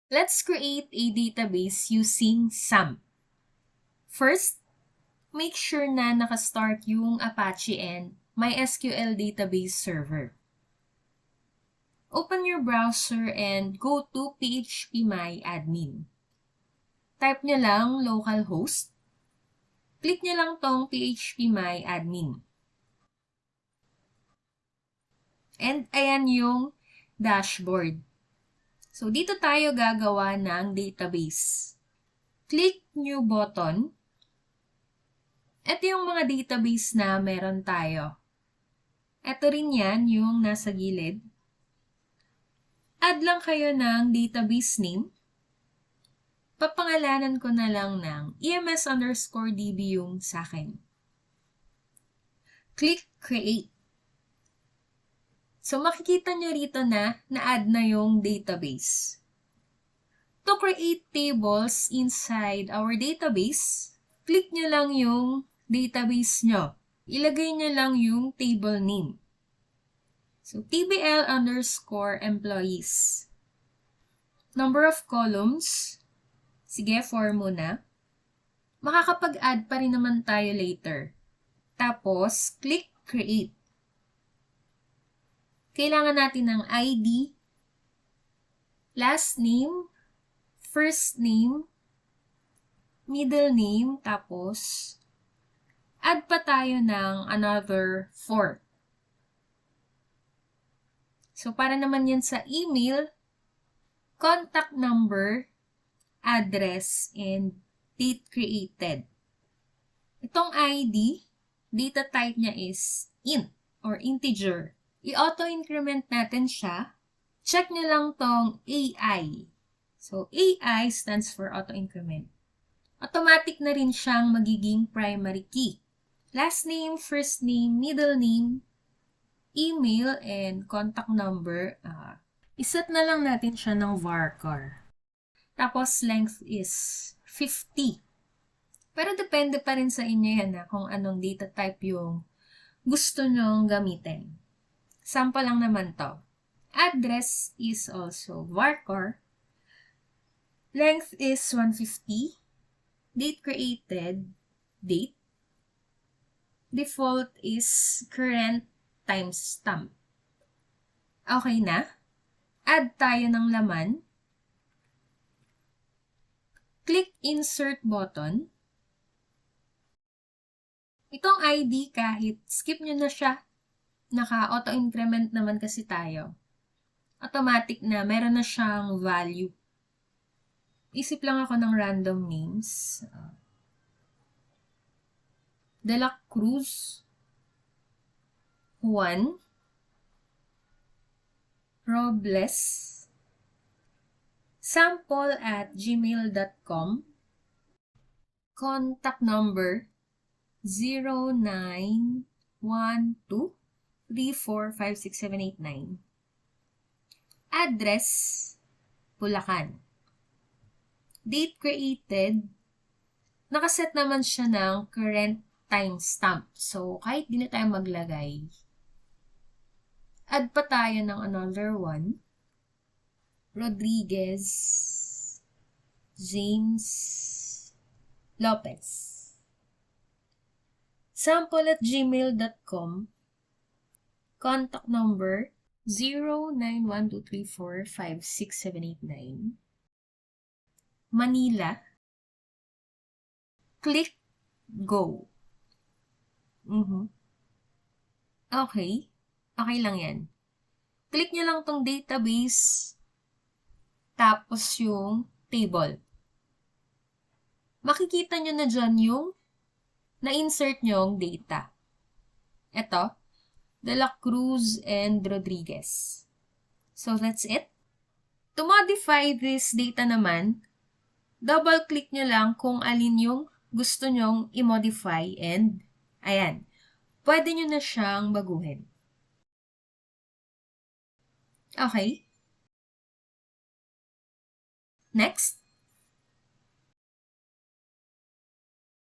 Let's create a database using SAMP. First, make sure na nakastart yung Apache and MySQL database server. Open your browser and go to phpMyAdmin. Type nyo lang localhost. Click nyo lang tong phpMyAdmin. And ayan yung dashboard. So, dito tayo gagawa ng database. Click New button. Ito yung mga database na meron tayo. Ito rin yan, yung nasa gilid. Add lang kayo ng database name. Papangalanan ko na lang ng EMS_DB yung sa akin. Click Create. So, makikita nyo rito na na-add na yung database. To create tables inside our database, click nyo lang yung database nyo. Ilagay nyo lang yung table name. So, TBL_employees. Number of columns. Sige, 4 muna. Makakapag-add pa rin naman tayo later. Tapos, click Create. Kailangan natin ng ID, last name, first name, middle name, tapos add pa tayo ng another 4. So, para naman yan sa email, contact number, address, and date created. Itong ID, data type niya is int or integer. I-auto-increment natin siya. Check nyo lang tong AI. So, AI stands for auto-increment. Automatic na rin siyang magiging primary key. Last name, first name, middle name, email, and contact number. Iset na lang natin siya ng varchar. Tapos, length is 50. Pero depende pa rin sa inyo yan kung anong data type yung gusto nyong gamitin. Sample lang naman to. Address is also varchar. Length is 150. Date created, date. Default is current timestamp. Okay na? Add tayo ng laman. Click Insert button. Itong ID, kahit skip nyo na siya, naka-auto-increment naman kasi tayo. Automatic na, meron na siyang value. Isip lang ako ng random names. De La Cruz, Juan, Robles, sample@gmail.com, contact number 0912345679. Address, Bulacan. Date created, nakaset naman siya ng current timestamp. So, kahit di na tayo maglagay, add pa tayo ng another one. Rodriguez, James, Lopez. Sample@gmail.com, contact number 0912345679. Manila. Click Go. Okay. Okay lang yan. Click nyo lang tong database, tapos yung table. Makikita nyo na dyan yung na-insert nyong data. Ito, De La Cruz and Rodriguez. So, that's it. To modify this data naman, double-click nyo lang kung alin yung gusto nyong i-modify and, ayan, pwede nyo na siyang baguhin. Okay? Next,